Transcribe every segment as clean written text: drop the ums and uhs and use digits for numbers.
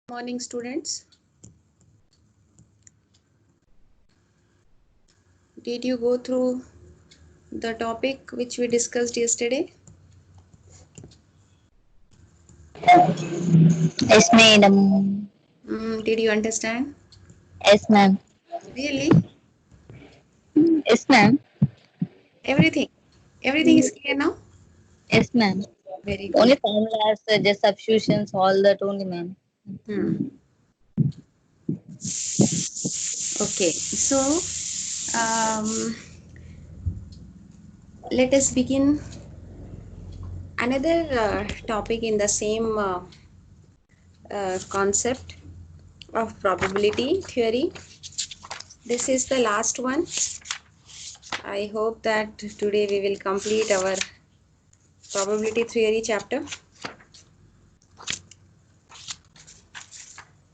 Morning, students. Did you go through the topic which we discussed yesterday? Yes, madam. Did you understand? Yes, ma'am. Really? Yes, ma'am. Everything? Everything is clear now? Yes, ma'am. Very Only good. formulas, just substitutions, all that only, ma'am. Hmm. Okay. So, um, let us begin another topic in the same concept of probability theory. This is the last one. I hope that today we will complete our probability theory chapter.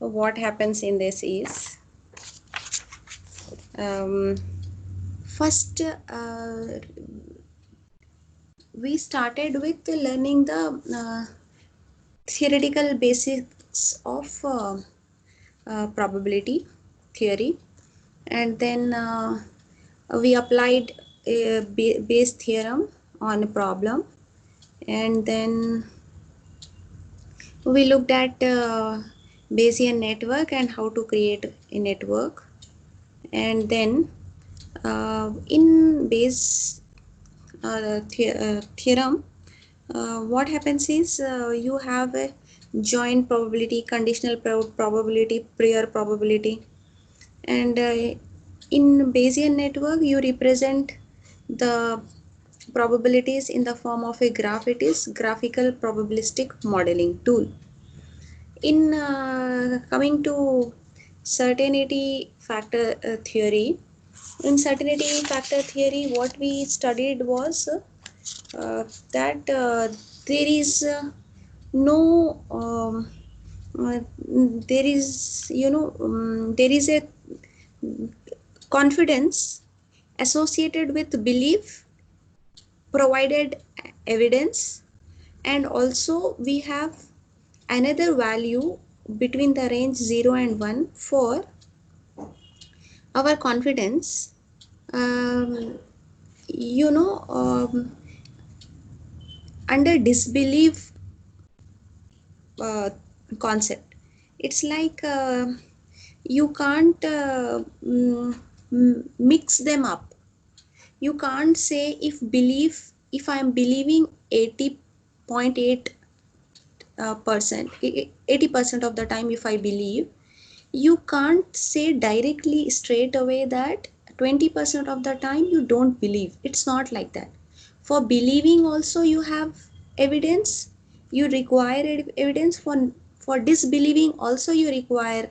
So what happens in this is um, first we started with learning the theoretical basics of probability theory, and then we applied a Bayes theorem on a problem, and then we looked at Bayesian network and how to create a network, and then in Bayes theorem, what happens is you have a joint probability, conditional probability, prior probability, and in Bayesian network you represent the probabilities in the form of a graph. It is graphical probabilistic modeling tool. In coming to certainty factor theory, in certainty factor theory, what we studied was that there is no there is there is a confidence associated with belief provided evidence, and also we have another value between the range 0 and 1 for our confidence. um, you know Under disbelief uh, concept, it's like you can't mix them up. You can't say if I am believing 80.8 percent, 80% of the time if I believe, you can't say directly straight away that 20% of the time you don't believe. It's not like that. For believing also you have evidence, you require evidence. For disbelieving also you require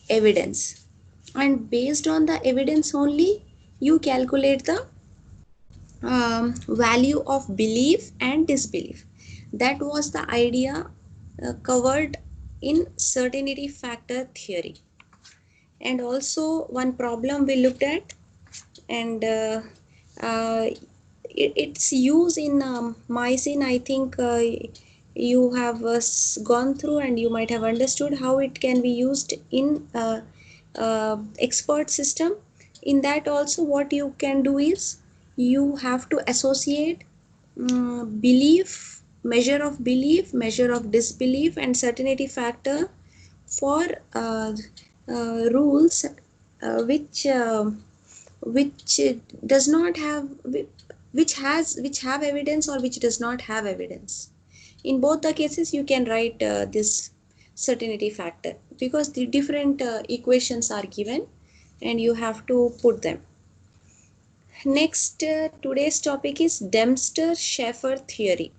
evidence, and based on the evidence only you calculate the value of belief and disbelief. That was the idea covered in certainty factor theory. And also one problem we looked at, and uh, its use in mycin. I think you have gone through and you might have understood how it can be used in expert system. In that also what you can do is you have to associate belief, measure of belief, measure of disbelief, and certainty factor for rules which does not have, which have evidence or which does not have evidence. In both the cases you can write this certainty factor, because the different equations are given and you have to put them. Next, today's topic is Dempster-Shafer theory.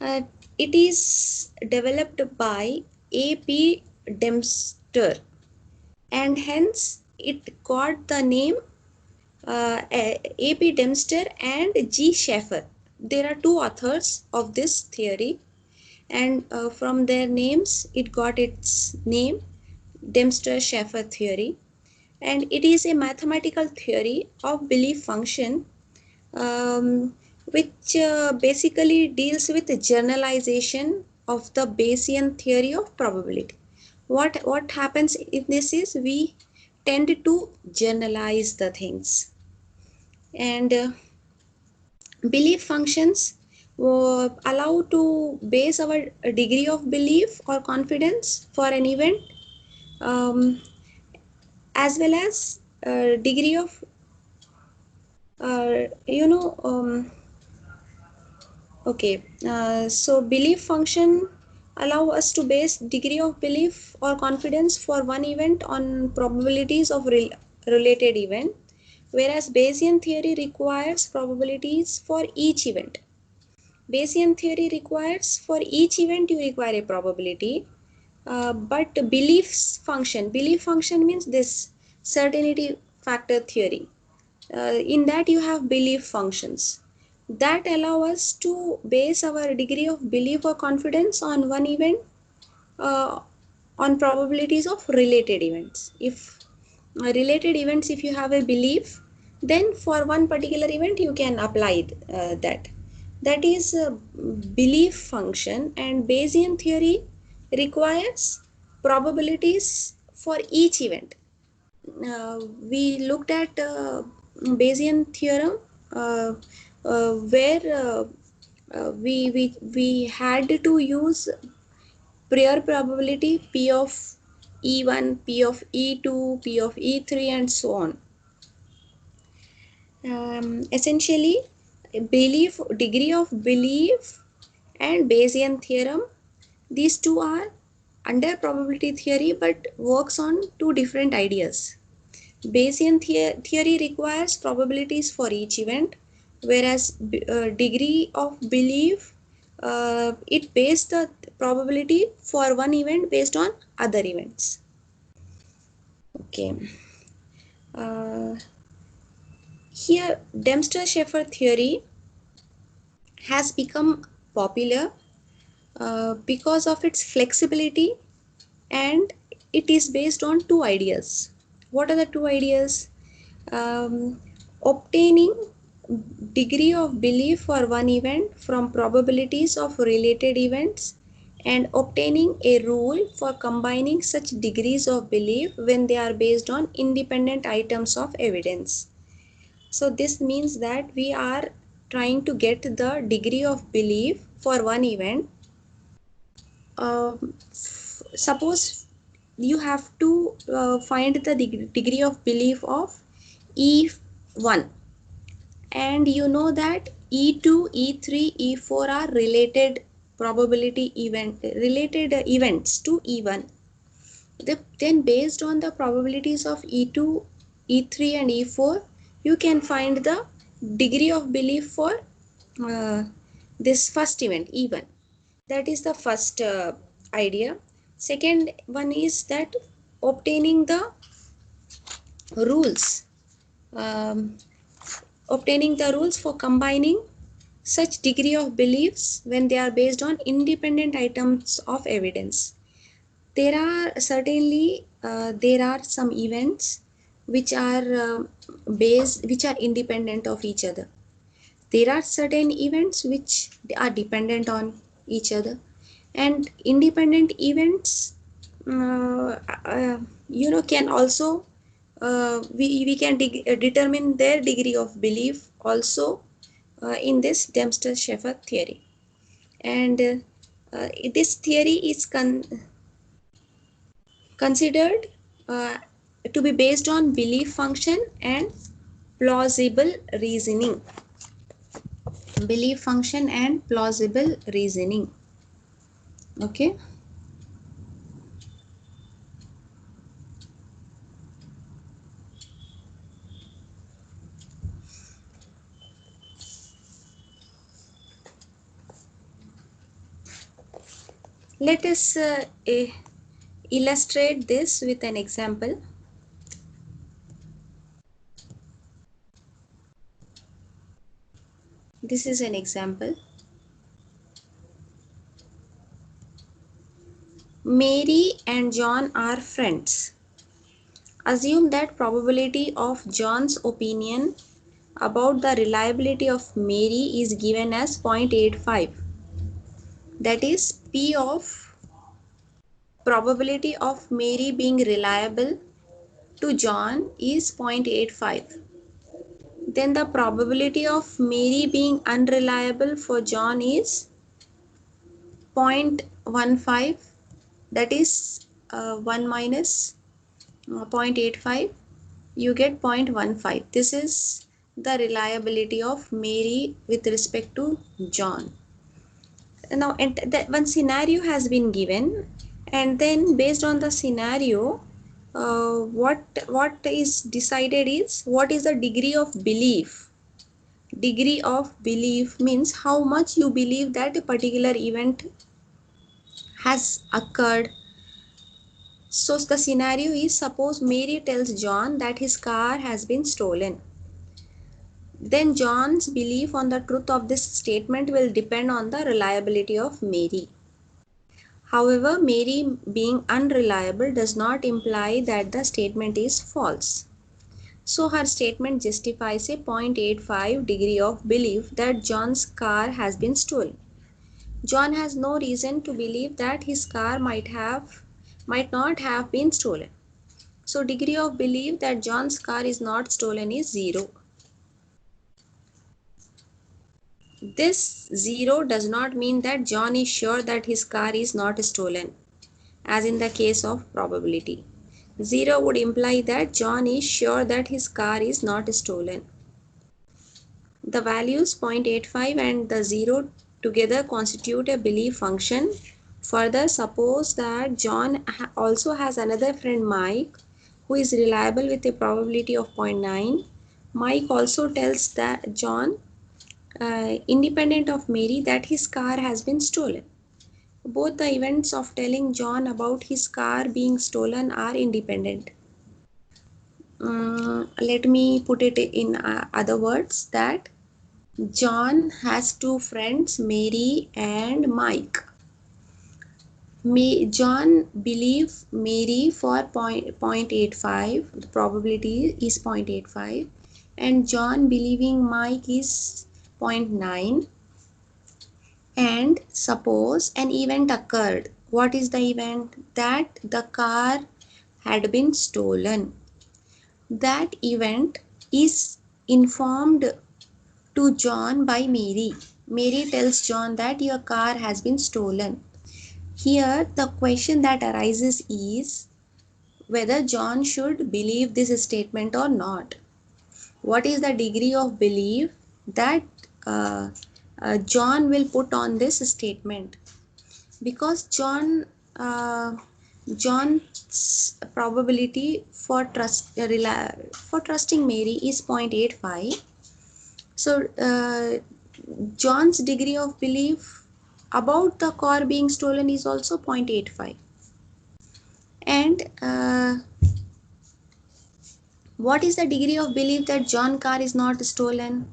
uh, it is developed by A.P. Dempster, and hence it got the name A.P. Dempster and G. Schaefer. There are two authors of this theory, and from their names it got its name, Dempster-Shafer theory. And it is a mathematical theory of belief function, which basically deals with generalization of the Bayesian theory of probability. What happens in this is we tend to generalize the things, and belief functions allow to base our degree of belief or confidence for an event, um, as well as degree of you know okay, so belief function allow us to base degree of belief or confidence for one event on probabilities of related event, whereas Bayesian theory requires probabilities for each event. Bayesian theory requires for each event you require a probability, but belief function means this certainty factor theory. In that you have belief functions that allow us to base our degree of belief or confidence on one event, uh, on probabilities of related events. If related events, if you have a belief, then for one particular event you can apply that. That is a belief function, and Bayesian theory requires probabilities for each event. We looked at Bayesian theorem, uh, where we had to use prior probability P of E1, P of E2, P of E3, and so on. Essentially, belief, degree of belief, and Bayesian theorem, these two are under probability theory but works on two different ideas. Bayesian theory requires probabilities for each event, whereas degree of belief, it based the probability for one event based on other events. Okay. Uh, Here, Dempster-Shafer theory has become popular because of its flexibility, and it is based on two ideas. What are the two ideas? Obtaining degree of belief for one event from probabilities of related events, and obtaining a rule for combining such degrees of belief when they are based on independent items of evidence. So this means that we are trying to get the degree of belief for one event. Suppose you have to find the degree of belief of E1, and you know that E2, E3, E4 are related events to E1. Then based on the probabilities of E2, E3, and E4, you can find the degree of belief for uh, this first event, E1. That is the first idea. Second one is that obtaining the rules, um, obtaining the rules for combining such degree of beliefs when they are based on independent items of evidence. There are certainly there are some events which are which are independent of each other. There are certain events which are dependent on each other, and independent events, can also we can determine their degree of belief also in this Dempster-Shafer theory, and this theory is considered to be based on belief function and plausible reasoning. Belief function and plausible reasoning. Okay. Let us illustrate this with an example. This is an example. Mary and John are friends. Assume that probability of John's opinion about the reliability of Mary is given as 0.85. that is P of probability of Mary being reliable to John is 0.85. Then the probability of Mary being unreliable for John is 0.15, that is 1 minus 0.85, you get 0.15. This is the reliability of Mary with respect to John. Now one scenario has been given, and then based on the scenario, what is decided is what is the degree of belief. Degree of belief means how much you believe that a particular event has occurred. So the scenario is, suppose Mary tells John that his car has been stolen. Then John's belief on the truth of this statement will depend on the reliability of Mary. However, Mary being unreliable does not imply that the statement is false. So her statement justifies a 0.85 degree of belief that John's car has been stolen. John has no reason to believe that his car might not have been stolen. So degree of belief that John's car is not stolen is 0. This 0 does not mean that John is sure that his car is not stolen, as in the case of probability. 0 would imply that John is sure that his car is not stolen. The values 0.85 and the 0 together constitute a belief function. Further, suppose that John also has another friend Mike who is reliable with a probability of 0.9. Mike also tells that John, independent of Mary, that his car has been stolen. Both the events of telling John about his car being stolen are independent. Let me put it in other words, that John has two friends, Mary and Mike. John believes Mary for 0.85, the probability is 0.85, and John believing Mike is 0.9. And suppose an event occurred. What is the event? That the car had been stolen. That event is informed to John by Mary. Mary tells John that your car has been stolen. Here the question that arises is whether John should believe this statement or not. What is the degree of belief that John will put on this statement? Because John's probability for trusting Mary is 0.85. So John's degree of belief about the car being stolen is also 0.85. And what is the degree of belief that John car is not stolen?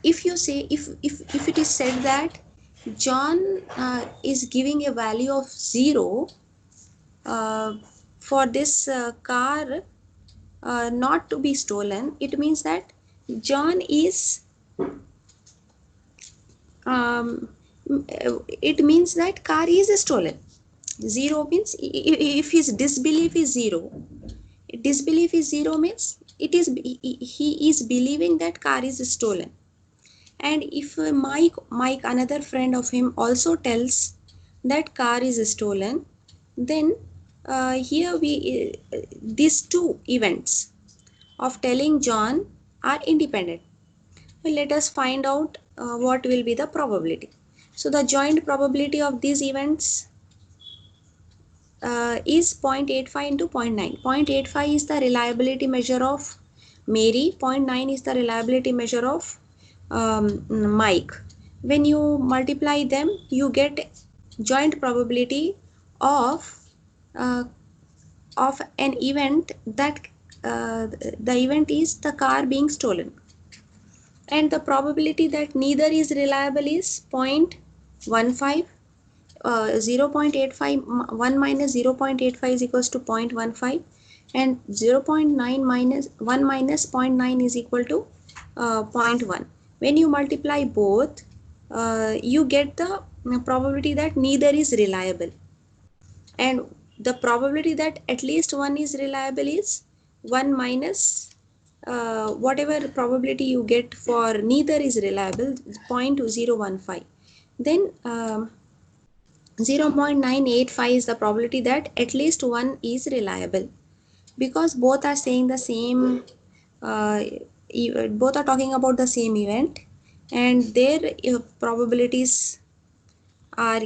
If you say, if it is said that John is giving a value of 0 for this car not to be stolen, it means that John is it means that car is stolen. 0 means if his disbelief is 0, disbelief is 0 means he is believing that car is stolen. And if Mike, another friend of him, also tells that car is stolen, then here these two events of telling John are independent. Well, let us find out what will be the probability. So the joint probability of these events is 0.85 into 0.9. 0.85 is the reliability measure of Mary, 0.9 is the reliability measure of Mike. When you multiply them, you get joint probability of an event that the event is the car being stolen. And the probability that neither is reliable is 0.15. 0.85, 1 minus 0.85 is equals to 0.15, and 0.9 minus 1 minus 0.9 is equal to 0.1. When you multiply both, you get the probability that neither is reliable, and the probability that at least one is reliable is 1 minus whatever probability you get for neither is reliable, 0.015. Then 0.985 is the probability that at least one is reliable, because both are saying the same, uh, both are talking about the same event, and their probabilities are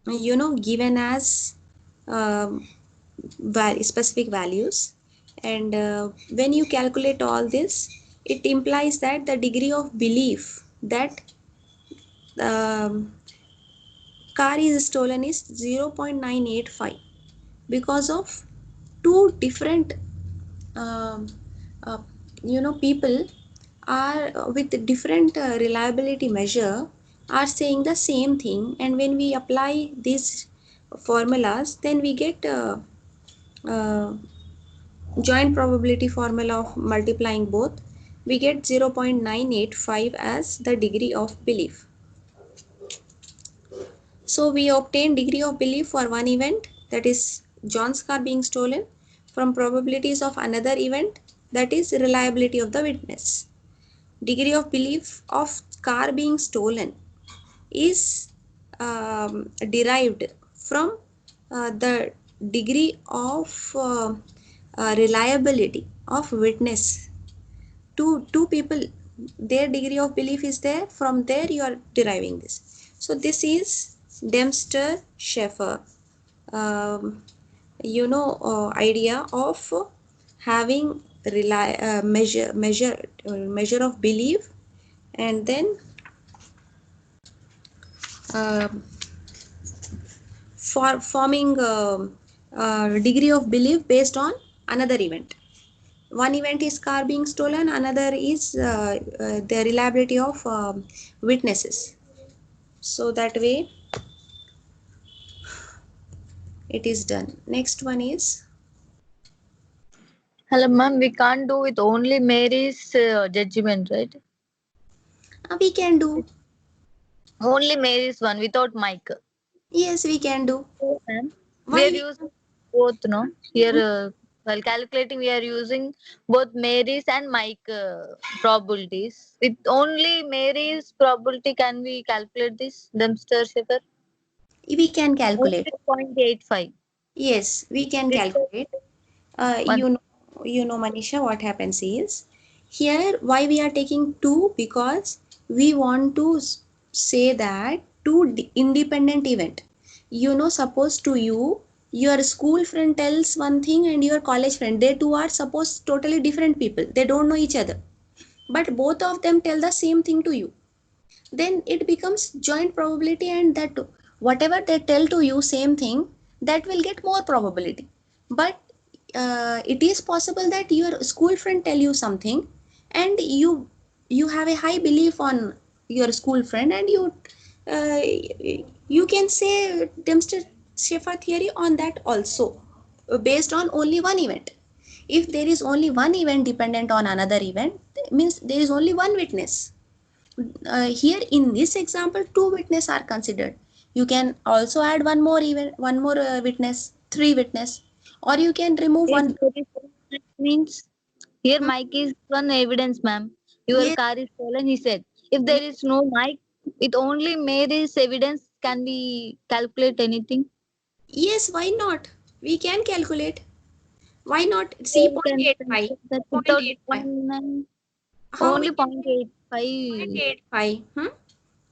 given as specific values. And when you calculate all this, it implies that the degree of belief that um, car is stolen is 0.985, because of two different um, uh, people are with different reliability measure are saying the same thing, and when we apply these formulas, then we get uh, joint probability formula of multiplying both, we get 0.985 as the degree of belief. So we obtain degree of belief for one event, that is John's car being stolen, from probabilities of another event, that is reliability of the witness. Degree of belief of car being stolen is derived from the degree of reliability of witness. Two people, their degree of belief is there, from there you are deriving this. So this is Dempster Schaeffer idea of having measure of belief, and then uh, for forming degree of belief based on another event. One event is car being stolen, another is the reliability of witnesses. So that way it is done. Next one is Hello, ma'am. We can't do with only Mary's judgment, right? we can do. Only Mary's one without Mike. Yes, we can do. So, ma'am, we Why are we using both, no? Here, while calculating, we are using both Mary's and Mike probabilities. With only Mary's probability, can we calculate this, Dempster Shafer? we can Only calculate? 0.85. Yes, we can With calculate. one. Manisha, what happens is, here why we are taking two, because we want to say that two independent event. Suppose to you, your school friend tells one thing and your college friend, they two are suppose totally different people. They don't know each other, but both of them tell the same thing to you. Then it becomes joint probability, and that whatever they tell to you same thing, that will get more probability. But it is possible that your school friend tell you something, and you have a high belief on your school friend, and uh, you can say Dempster Shafer theory on that also, based on only one event. If there is only one event dependent on another event, means there is only one witness. Here in this example, two witnesses are considered. You can also add one more event, one more witness, three witness, or you can remove If one. there is means here Hmm, Mike is one evidence, ma'am. Your yes, car is stolen, he said. If there yes, is no Mike, with only Mary's evidence, can we calculate anything? yes, why not? We can calculate. Why not? So See, we point can eight five, calculate that point without eight five. How we only can point say eight point five. eight five?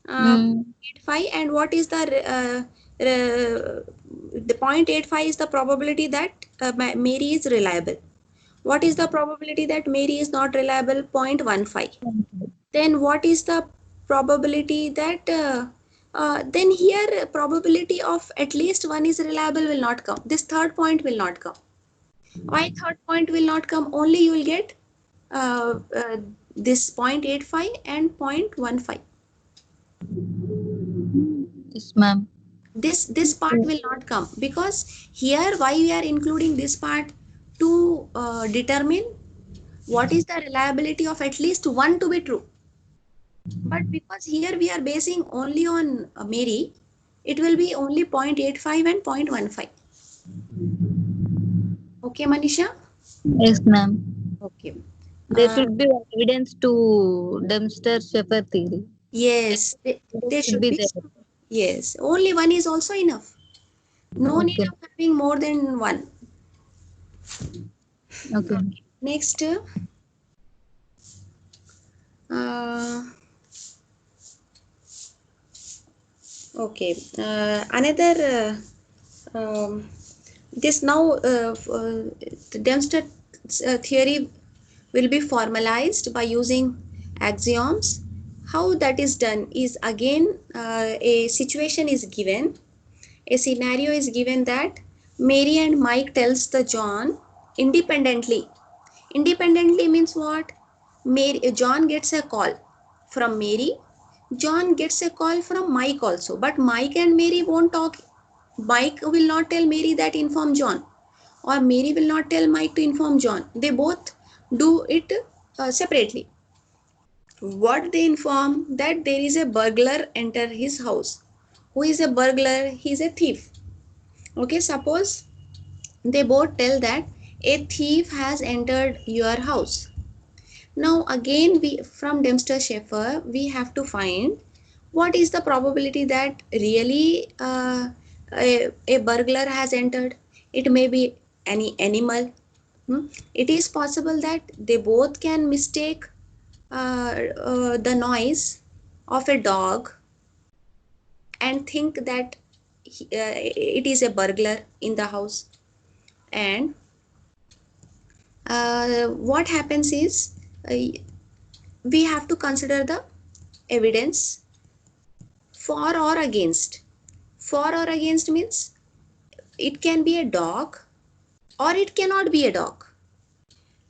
Mm. 0.85, and what is the 0.85 is the probability that Mary is reliable. What is the probability that Mary is not reliable? 0.15. Then what is the probability that then here probability of at least one is reliable will not come. This third point will not come. Why third point will not come? Only you will get this 0.85 and 0.15. Yes, ma'am. This part will not come, because here why we are including this part, to determine what is the reliability of at least one to be true. But because here we are basing only on Mary, it will be only 0.85 and 0.15. Okay, Manisha? Yes, ma'am. Okay. There Uh, should be evidence to Dempster-Shafer theory. yes, There there should should be be there. some. Yes, only one is also enough. No need Okay. of having more than one. Okay. Okay. Next, uh, okay. Another this now the Dempster theory will be formalized by using axioms. How that is done is again a situation is given, a scenario is given that Mary and Mike tells the John independently. Independently means what? John gets a call from Mary. John gets a call from Mike also. But Mike and Mary won't talk. Mike will not tell Mary that inform John, or Mary will not tell Mike to inform John. They both do it separately. What they inform that there is a burglar enter his house. Who is a burglar? He is a thief. Okay, suppose they both tell that a thief has entered your house. Now again we from Dempster-Shafer we have to find what is the probability that really a burglar has entered. It may be any animal. It is possible that they both can mistake the noise of a dog and think that it is a burglar in the house. And what happens is we have to consider the evidence for or against. For or against means it can be a dog or it cannot be a dog.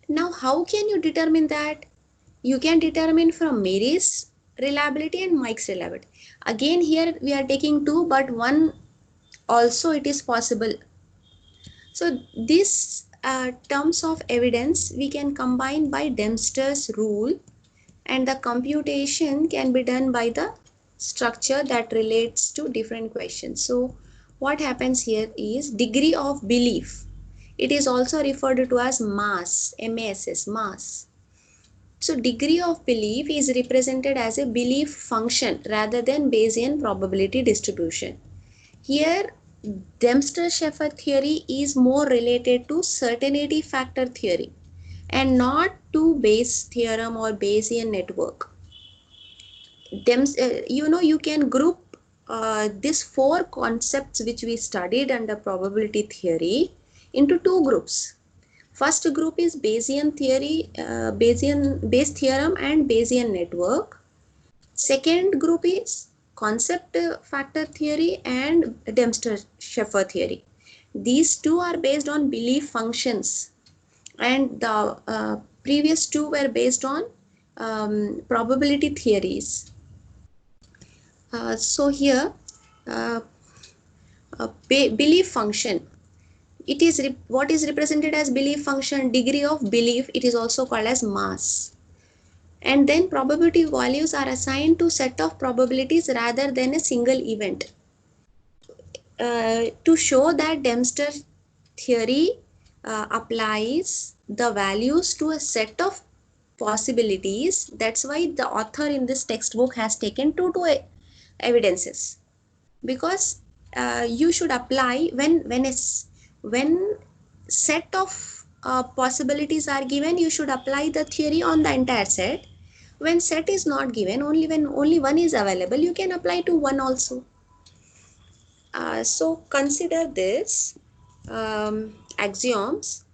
Now, how can you determine that? You can determine from Mary's reliability and Mike's reliability. Again, here we are taking two, but one also it is possible. So, this terms of evidence we can combine by Dempster's rule, and the computation can be done by the structure that relates to different questions. So what happens here is degree of belief. It is also referred to as mass, MASS, mass. So degree of belief is represented as a belief function rather than Bayesian probability distribution. Here Dempster-Shafer theory is more related to certainty factor theory and not to Bayes theorem or Bayesian network. You can group these four concepts which we studied under probability theory into two groups. First group is Bayesian theory, Bayes theorem and Bayesian network. Second group is concept factor theory and Dempster-Shafer theory. These two are based on belief functions, and the previous two were based on probability theories. So here uh, belief function, it is what is represented as belief function, degree of belief, it is also called as mass. And then probability values are assigned to set of probabilities rather than a single event. To show that Dempster theory applies the values to a set of possibilities, that's why the author in this textbook has taken two evidences, because you should apply when set of possibilities are given, you should apply the theory on the entire set. When set is not given, only when only one is available, you can apply to one also. So consider this axioms.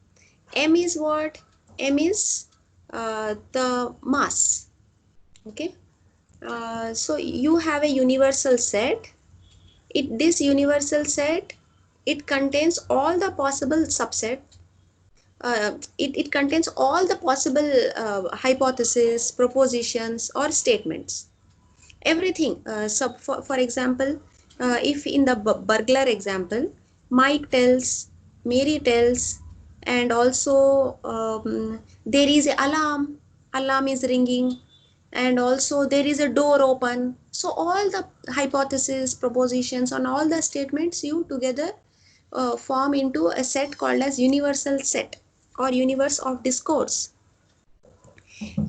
M is what? M is the mass. Okay. So you have a universal set. This universal set, it contains all the possible subset. It contains all the possible hypotheses, propositions, or statements. Everything. So for example, if in the burglar example, Mike tells, Mary tells, and also there is an alarm. Alarm is ringing, and also there is a door open. So all the hypotheses, propositions, and all the statements you together form into a set called as universal set or universe of discourse.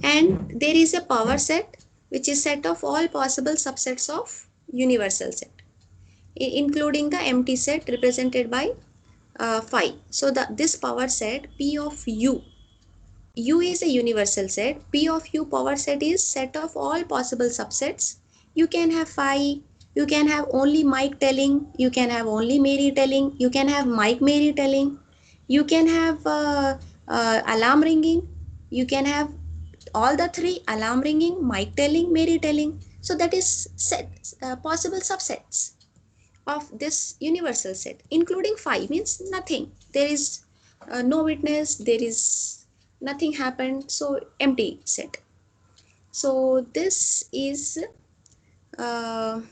And there is a power set, which is set of all possible subsets of universal set, including the empty set represented by phi. So this power set P of U is a universal set. P of U power set is set of all possible subsets. You can have phi, you can have only Mike telling, you can have only Mary telling, you can have Mike Mary telling, you can have alarm ringing, you can have all the three: alarm ringing, Mike telling, Mary telling. So that is set possible subsets of this universal set, including phi means nothing. There is no witness, there is nothing happened, so empty set. So this is the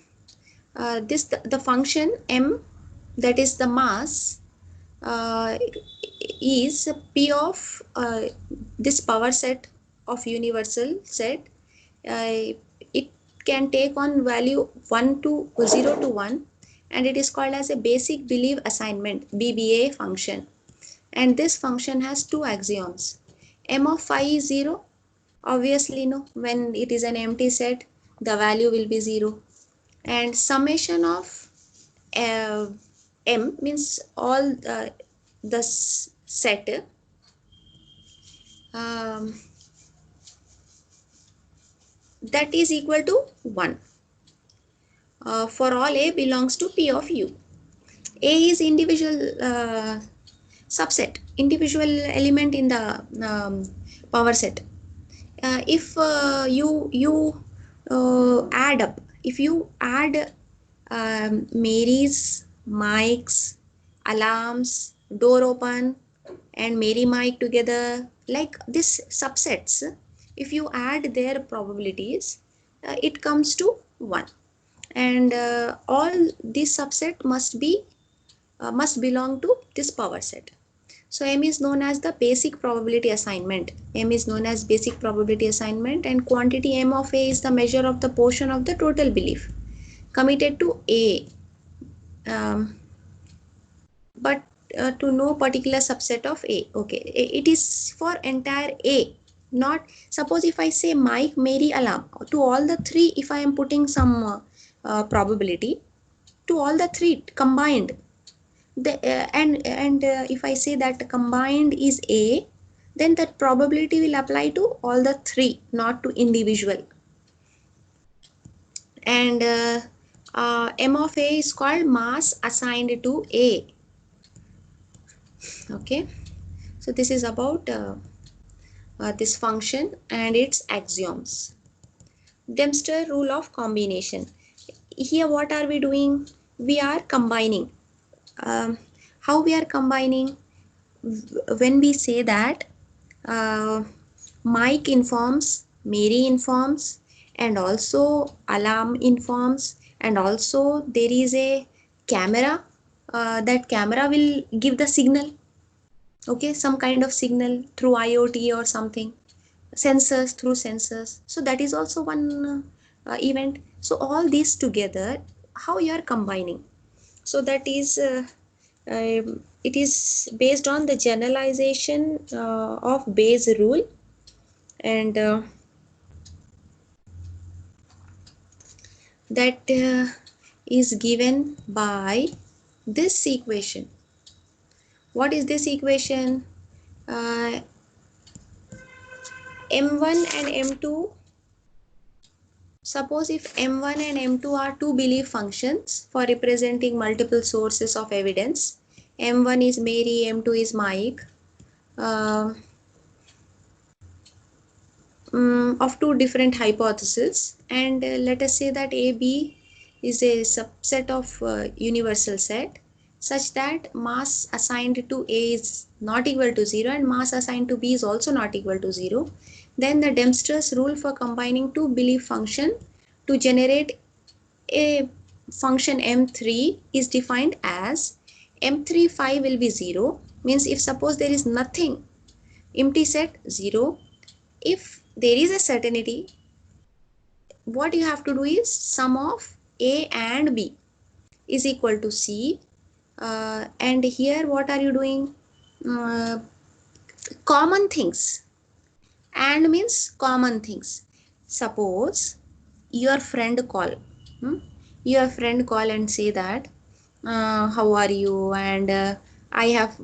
function m, that is the mass, is P of this power set of universal set. It can take on value 1 to 0 to 1, and it is called as a basic belief assignment, BBA function. And this function has two axioms. M of phi is 0. Obviously, no, when it is an empty set, the value will be 0. And summation of M means all the set that is equal to 1 for all A belongs to P of U. A is individual subset, individual element in the power set. If you add up, if you add Mary's, Mike's, alarms, door open, and Mary Mike together, like this subsets, if you add their probabilities, it comes to 1. And all these subset must belong to this power set. So M is known as the basic probability assignment. M is known as basic probability assignment, and quantity M of A is the measure of the portion of the total belief committed to A, but to no particular subset of A. Okay, it is for entire A. Not, suppose if I say Mike, Mary, alarm, to all the three, if I am putting some probability to all the three combined, and if I say that combined is A, then that probability will apply to all the three, not to individual. And M of A is called mass assigned to A. Okay, so this is about this function and its axioms. Dempster rule of combination. Here what are we doing? We are combining. How we are combining? When we say that Mike informs, Mary informs, and also alarm informs, and also there is a camera, that camera will give the signal, okay, some kind of signal through IoT or something, sensors, through sensors. So that is also one event. So all these together, how you are combining? So that is it is based on the generalization of Bayes rule, and that is given by this equation. What is this equation? M1 and M2. Suppose if M1 and M2 are two belief functions for representing multiple sources of evidence, M1 is Mary, M2 is Mike, of two different hypotheses, and let us say that AB is a subset of universal set such that mass assigned to A is not equal to 0 and mass assigned to B is also not equal to 0. Then the Dempster's rule for combining two belief function to generate a function M3 is defined as M3 phi will be 0, means if suppose there is nothing, empty set 0. If there is a certainty, what you have to do is sum of A and B is equal to C. And here what are you doing? Uh, Common things. And means common things. Suppose your friend call. hmm? Your friend call and say that, how are you? And I have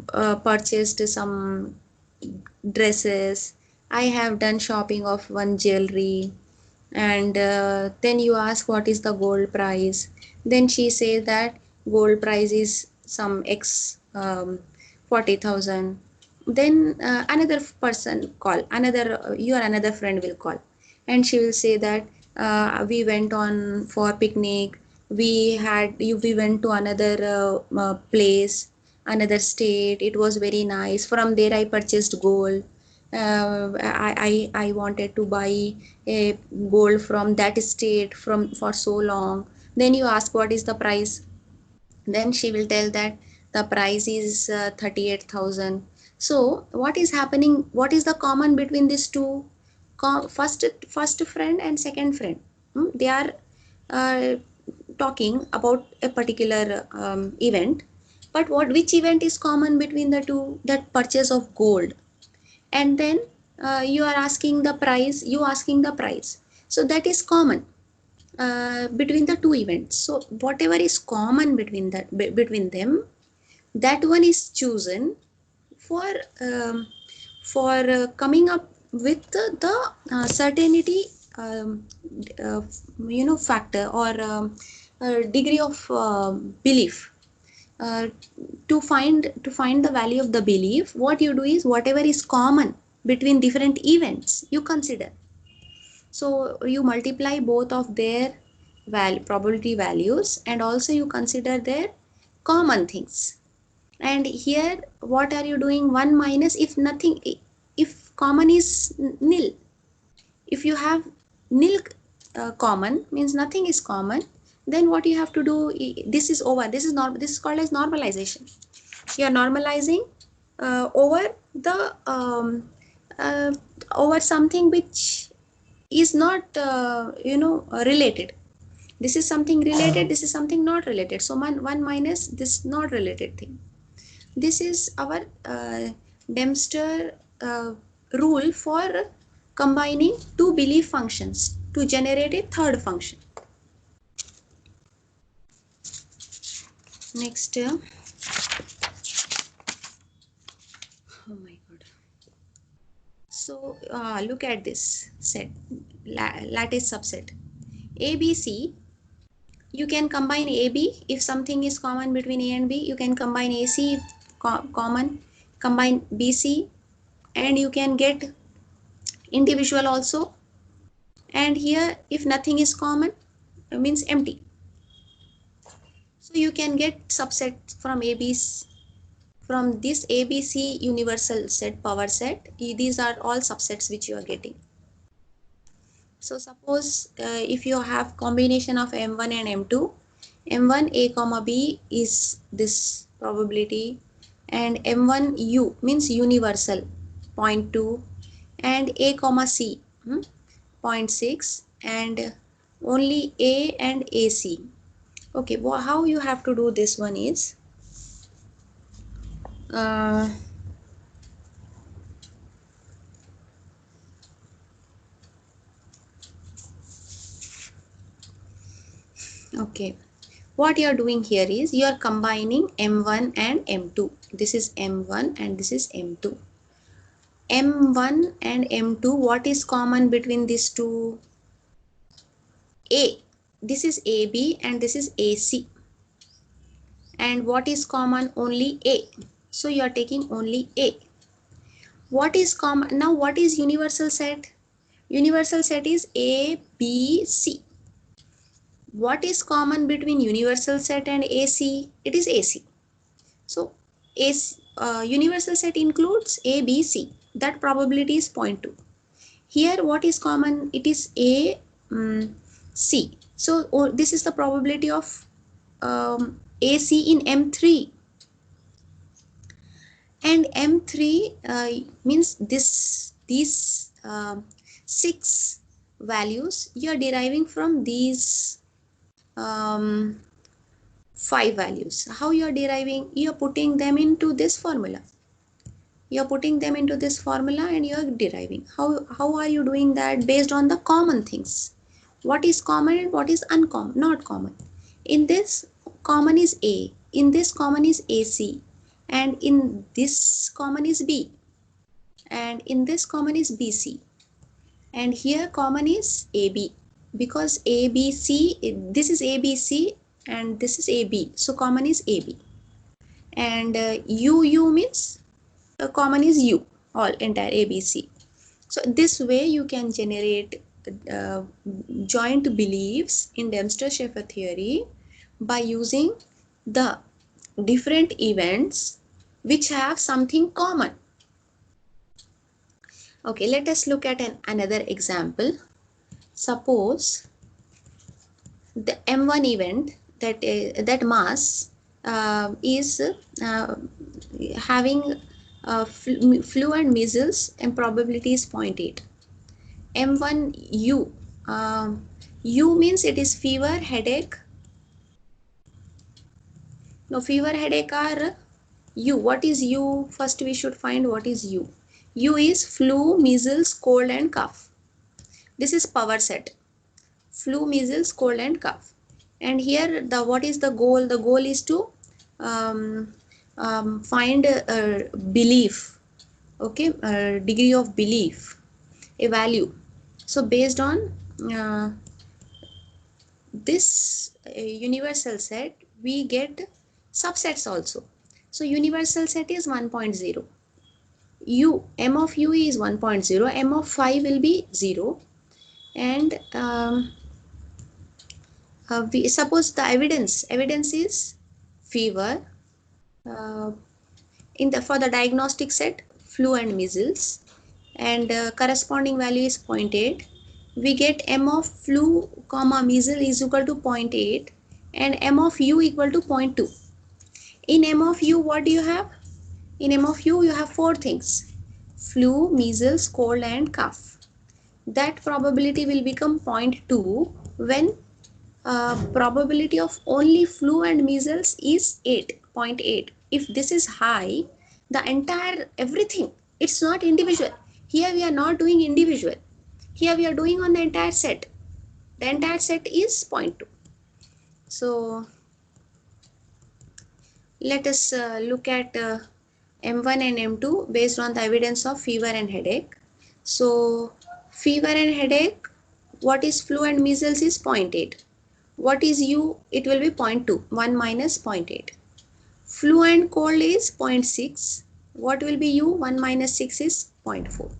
purchased some dresses. I have done shopping of one jewelry. And then you ask what is the gold price. Then she says that gold price is some x 40,000. Then another person call, another your another friend will call, and she will say that we went on for picnic, we went to another place, another state, it was very nice, from there I purchased gold. I wanted to buy a gold from that state from for so long. Then you ask what is the price. Then she will tell that the price is 38,000. So what is happening? What is the common between these two? First friend and second friend. They are uh, talking about a particular event. But which event is common between the two? That purchase of gold. And then you are asking the price. You asking the price. So that is common between the two events. So whatever is common between them, that one is chosen for coming up with the certainty, um, uh, factor or degree of belief. uh, to find the value of the belief, what you do is whatever is common between different events you consider. So you multiply both of their probability values, and also you consider their common things. And here what are you doing? 1 minus, if nothing, if common is nil. If you have nil common, means nothing is common, then what you have to do, this is over, this is called as normalization. You are normalizing over the uh, over something which is not related. This is something related, this is something not related. So one minus this not related thing. This is our Dempster rule for combining two belief functions to generate a third function. Next, oh my god. So look at this set, lattice subset. ABC, you can combine AB if something is common between A and B. You can combine AC if common, combine BC, and you can get individual also. And here if nothing is common, it means empty. So you can get subset from AB's, from this ABC universal set, power set. These are all subsets which you are getting. So suppose if you have combination of M1 and M2, M1 A comma B is this probability, and M1 U means universal 0.2, and A comma C 0.6, and only A and AC. Okay, well, how you have to do this one is uh, okay, what you are doing here is you are combining M1 and M2. This is M1 and this is M2. M1 and M2, what is common between these two? A. This is AB and this is AC. And what is common? Only A. So you are taking only A. What is common? Now what is universal set? Universal set is A, B, C. What is common between universal set and AC? It is AC. So AC, universal set includes A, B, C. That probability is 0.2. Here what is common? It is A, C. So this is the probability of AC in M3. And M3 means these 6 values, you are deriving from these 5 values. How you are deriving? You are putting them into this formula. You are putting them into this formula and you are deriving. How are you doing that? Based on the common things. What is common and what is uncommon, not common. In this, common is A. In this, common is AC. And in this, common is B. And in this, common is BC. And here, common is AB. Because ABC, this is ABC and this is AB. So, common is AB. And UU means common is U, all entire ABC. So this way you can generate joint beliefs in Dempster-Shafer theory by using the different events which have something common. Okay, let us look at another example. Suppose the M1 event, that mass is having flu and measles, and probability is 0.8. M1U, U means it is fever, headache. No, fever, headache are U. What is U? First we should find what is U. U is flu, measles, cold and cough. This is power set. Flu, measles, cold and cough. And here what is the goal? The goal is to find belief, okay, degree of belief, a value. So based on this universal set, we get subsets also. So universal set is 1.0. M of U is 1.0. M of 5 will be 0. And we suppose the evidence is fever. For the diagnostic set, flu and measles, and corresponding value is 0.8. We get M of flu comma measles is equal to 0.8 and M of U equal to 0.2. In M of U, what do you have? In M of U, you have 4 things: flu, measles, cold and cough. That probability will become 0.2 when probability of only flu and measles is 0.8. If this is high, the entire everything, it's not individual. Here we are not doing individual. Here we are doing on the entire set. The entire set is 0.2. So let us look at M1 and M2 based on the evidence of fever and headache. So fever and headache, what is flu and measles is 0.8. What is U? It will be 0.2. 1 minus 0.8. Flu and cold is 0.6. What will be U? 1 minus 6 is 0.4.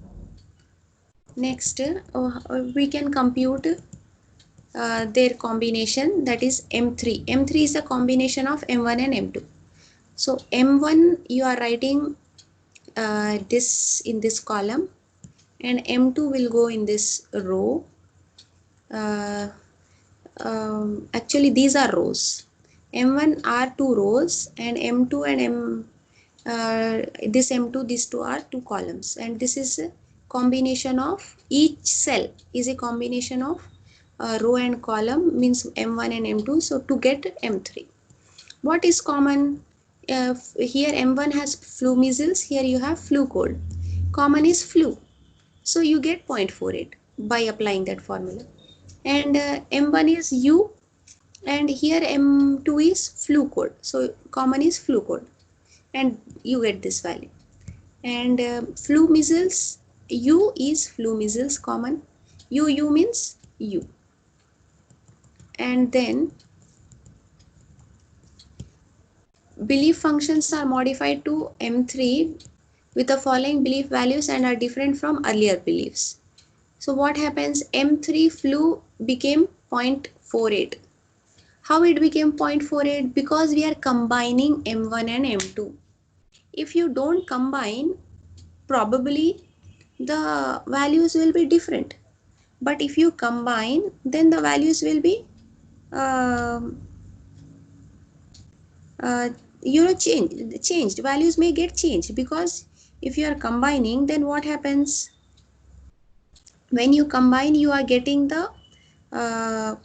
Next, we can compute their combination, that is M3. M3 is a combination of M1 and M2. So M1 you are writing this in this column and M2 will go in this row. Actually these are rows. M1 are 2 rows and M2 and this M2, these two are 2 columns, and this is a combination of each cell is a combination of row and column, means M1 and M2. So to get M3, what is common? Here M1 has flu measles, here you have flu cold. Common is flu, so you get 0.48 by applying that formula. And M1 is U and here M2 is flu cold, so common is flu cold, and you get this value. And flu measles, U is flu measles common, U means U. And then belief functions are modified to M3 with the following belief values and are different from earlier beliefs. So what happens? M3 flu became 0.48. How it became 0.48? Because we are combining M1 and M2. If you don't combine, probably the values will be different. But if you combine, then the values will be changed. Values may get changed, because if you are combining, then what happens? When you combine, you are getting the uh,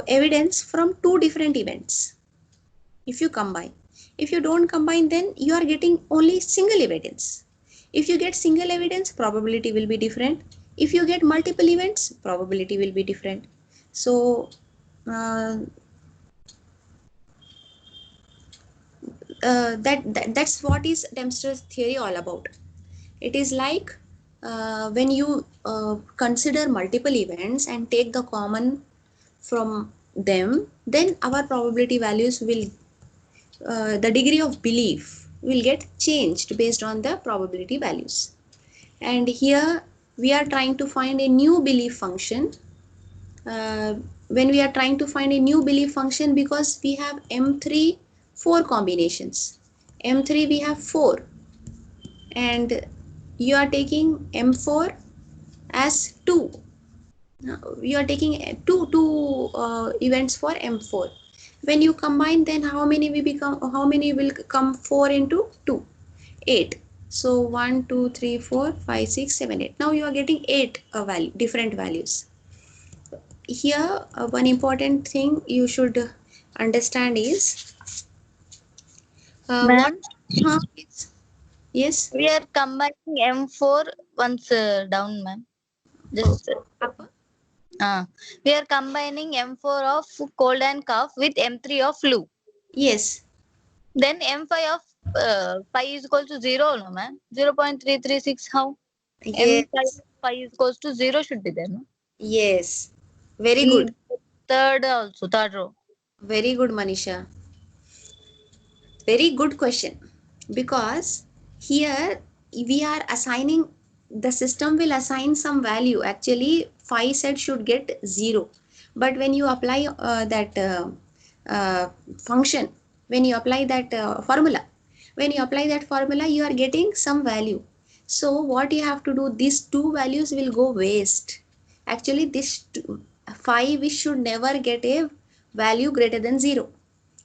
evidence from two different events. If you combine, if you don't combine, then you are getting only single evidence. If you get single evidence, probability will be different. If you get multiple events, probability will be different. So that's what is Dempster's theory all about. It is like when you consider multiple events and take the common from them, then our probability values will, the degree of belief will get changed based on the probability values. And here we are trying to find a new belief function. uh, when we are trying to find a new belief function, because we have M3 4 combinations. M3 we have 4, and you are taking M4 as 2. You are taking two events for M4. When you combine, then how many will come 4 into 2? 8. So 1, 2, 3, 4, 5, 6, 7, 8. Now you are getting 8 different values. Here one important thing you should understand is what Ma'am, is, yes, we are combining M4 once down, ma'am. Just upper, we are combining M4 of cold and cough with M3 of flu. yes, Then M5 of pi is equal to 0, no, ma'am? 0.336. How? M5 yes, of pi is equals to 0 should be there, no? yes, very good, In third also, third row. very good, Manisha. Very good question, because here we are assigning, the system will assign some value. Actually, 5 set should get 0, but when you apply that uh, function, when you apply that formula, you are getting some value. So what you have to do, these two values will go waste. Actually, 5 we should never get a value greater than 0.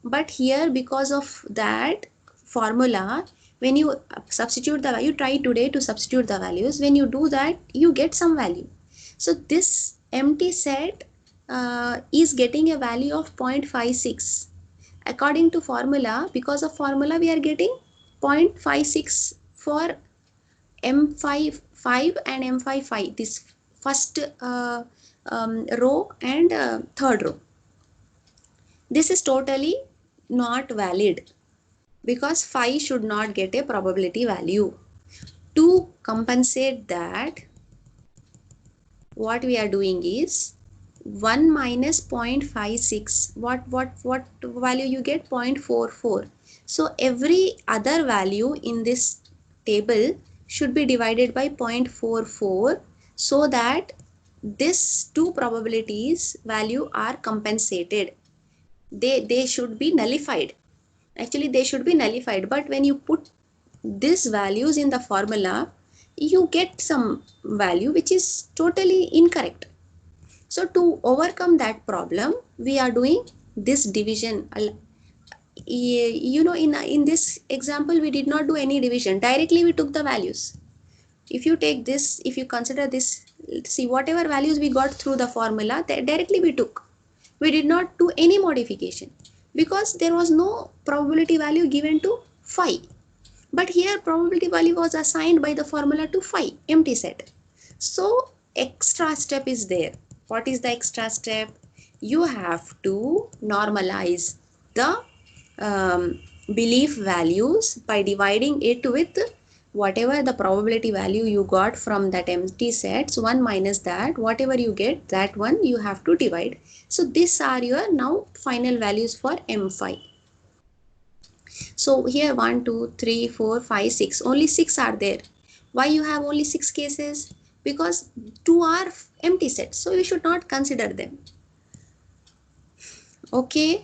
But here, because of that formula, when you substitute the value, try today to substitute the values. When you do that, you get some value. So this empty set is getting a value of 0.56 according to formula. Because of formula, we are getting 0.56 for M5 and M55, this first row and third row. This is totally not valid, because 5 should not get a probability value. To compensate that, what we are doing is 1 minus 0.56. What value you get? 0.44. So every other value in this table should be divided by 0.44, so that this two probabilities value are compensated. They should be nullified. Actually, they should be nullified, but when you put these values in the formula, you get some value which is totally incorrect. So to overcome that problem, we are doing this division. You know, in this example, we did not do any division. Directly we took the values. If you take this, if you consider this, see, whatever values we got through the formula, directly we took. We did not do any modification, because there was no probability value given to 5. But here probability value was assigned by the formula to 5, empty set. So extra step is there. What is the extra step? You have to normalize the belief values by dividing it with whatever the probability value you got from that empty sets. 1 minus that, whatever you get, that one you have to divide. So these are your now final values for M5. So here 1, 2, 3, 4, 5, 6. Only 6 are there. Why you have only 6 cases? Because 2 are empty sets. So you should not consider them. Okay.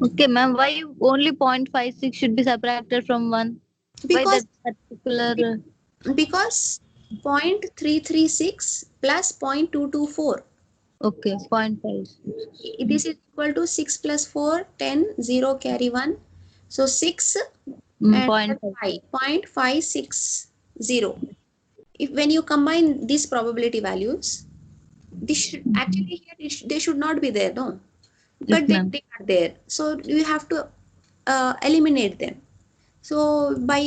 Okay, ma'am. Why only 0.56 should be subtracted from 1? Why Because that particular? because 0.336 plus 0.224. Okay, 0.5. This is equal to 6 plus 4, 10, 0 carry 1. So 6 and 0.5. 5, 0.560. if when you combine these probability values, this should actually here they should not be there, no, Yes, but ma'am. they are there. So you have to eliminate them. So by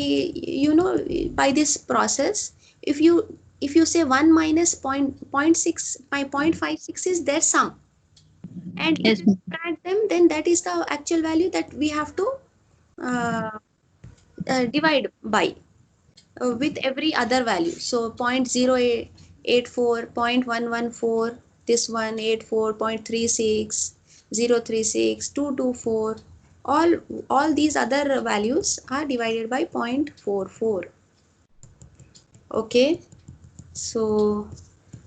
by this process, if you say 1 minus point 6 by 0.56 is their sum, and if Yes, you ma'am. subtract them, then that is the actual value that we have to uh, divide by with every other value. So 0.084, 0.114, this one 84.36, 036, 224, all these other values are divided by 0.44. Okay, so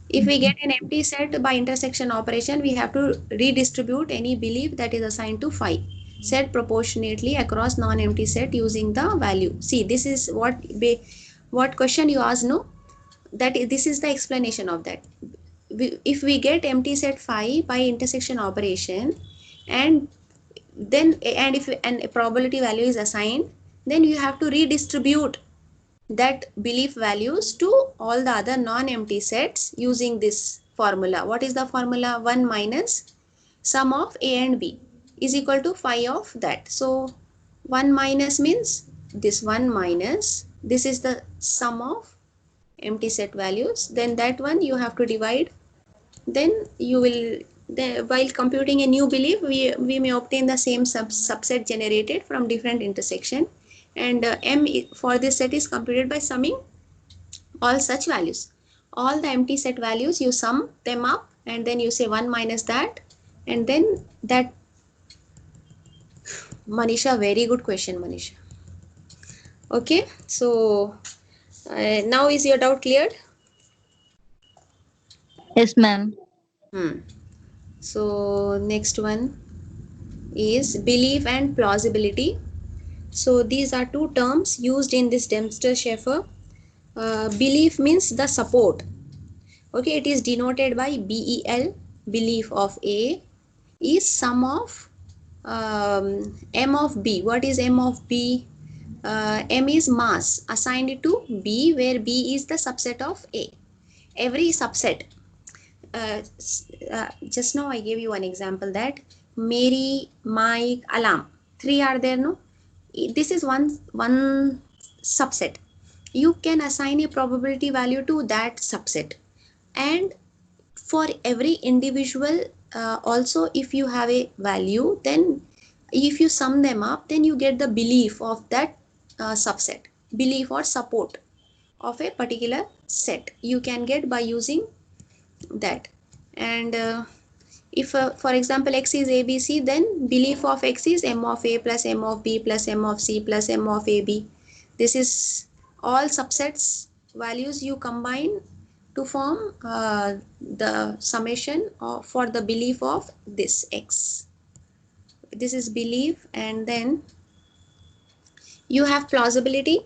if we get an empty set by intersection operation, we have to redistribute any belief that is assigned to phi set proportionately across non-empty set using the value. See, this is what question you asked, no? That this is the explanation of that. If we get empty set phi by intersection operation, and then and if a probability value is assigned, then you have to redistribute that belief values to all the other non-empty sets using this formula. What is the formula? 1 minus sum of A and B is equal to phi of that. So 1 minus means this 1 minus, this is the sum of empty set values, then that one you have to divide, then you will while computing a new belief, we may obtain the same subset generated from different intersection, and m for this set is computed by summing all such values. All the empty set values, you sum them up, and then you say 1 minus that, and then that. Manisha, very good question, Manisha. Okay, so now is your doubt cleared? Yes, ma'am. Hmm. So next one is belief and plausibility. So these are two terms used in this Dempster-Shafer. Belief means the support. Okay, it is denoted by BEL, belief of A is sum of M of B. What is M of B? M is mass assigned to B, where B is the subset of A. Every subset. Just now I gave you an example that Mary, Mike, Alam. Three are there, no? This is one subset. You can assign a probability value to that subset, and for every individual also, if you have a value, then if you sum them up, then you get the belief of that subset, belief or support of a particular set you can get by using that. And if for example x is abc, then belief of x is m of a plus m of b plus m of c plus m of ab. This is all subsets values you combine to form the summation for the belief of this x. This is belief. And then you have plausibility.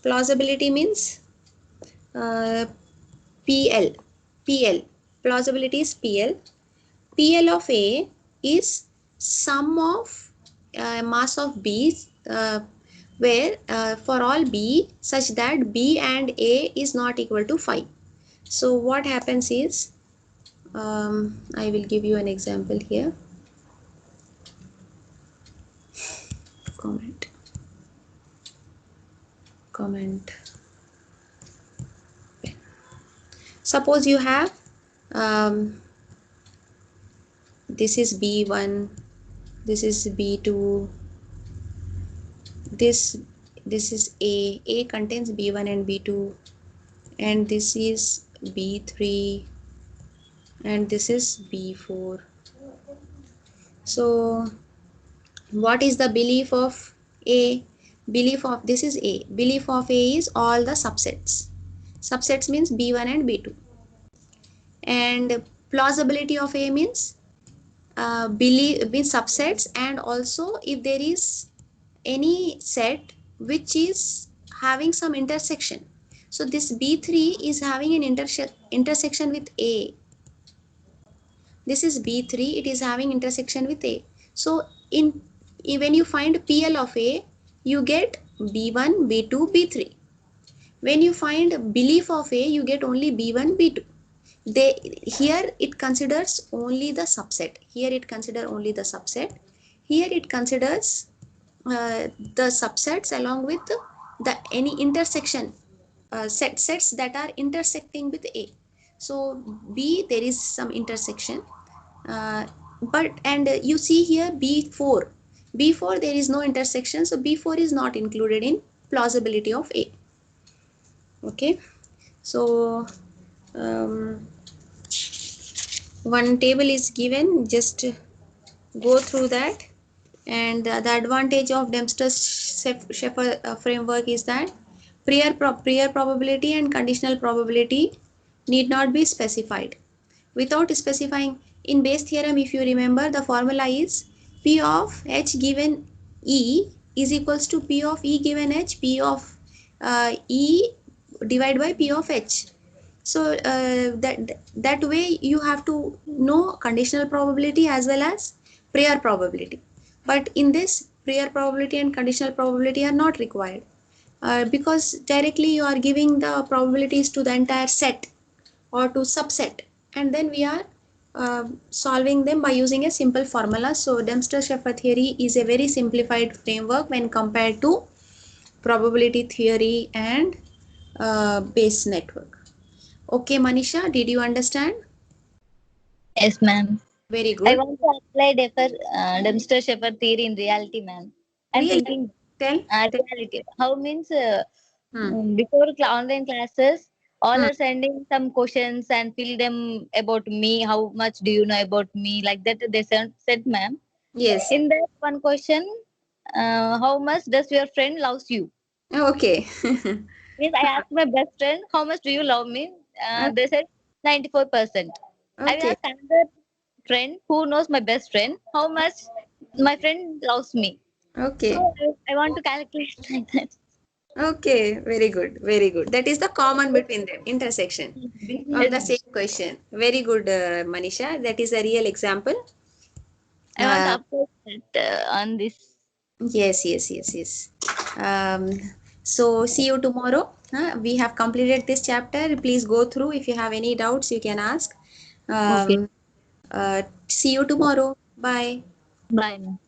Plausibility means uh, pl pl plausibility is pl of A is sum of mass of B, where for all B such that B and A is not equal to phi. So what happens is, I will give you an example here. Comment. Suppose you have this is B1, this is B2, this is A. A contains B1 and B2, and this is B3, and this is B4. So what is the belief of A? Belief of this is A. Belief of A is all the subsets. Subsets means B1 and B2. And plausibility of A means belief means subsets, and also if there is any set which is having some intersection. So this B3 is having an intersection with A. This is B3, it is having intersection with A. So when you find PL of A, you get B1, B2, B3. When you find belief of A, you get only B1, B2. Here it considers only the subset. Here it considers only the subset. Here it considers the subsets along with the any intersection sets that are intersecting with A. So B, there is some intersection, uh, but and you see here B4. B4 there is no intersection, so B4 is not included in plausibility of A. Okay, so um, one table is given, just go through that. And the advantage of Dempster-Sheffer framework is that prior probability and conditional probability need not be specified. Without specifying, in Bayes theorem, if you remember, the formula is P of H given E is equals to P of E given H, P of E divided by P of H. So that way you have to know conditional probability as well as prior probability. But in this, prior probability and conditional probability are not required, because directly you are giving the probabilities to the entire set or to subset, and then we are solving them by using a simple formula. So Dempster-Sheffer theory is a very simplified framework when compared to probability theory and Bayes network. Okay, Manisha, did you understand? Yes, ma'am. Very I good. want to apply Dempster-Sheffer theory in reality, ma'am. I'm Really? thinking Tell. Tell. reality. How means Hmm. before online classes, all Hmm. are sending some questions and fill them about me. How much do you know about me? Like that they said, ma'am. Yes. In that one question, how much does your friend loves you? Okay. Means I asked my best friend, how much do you love me? They said 94%. I will Okay. ask another friend who knows my best friend, how much my friend loves me. Okay. So I want to calculate like that. Okay. Very good. Very good. That is the common between them, intersection of Yes, the same question. Very good, Manisha. That is a real example. I want to Uh, apply that on this. yes, yes, yes, yes. Um, so see you tomorrow. We have completed this chapter. Please go through. If you have any doubts, you can ask. Okay. See you tomorrow. Bye. Bye, ma'am.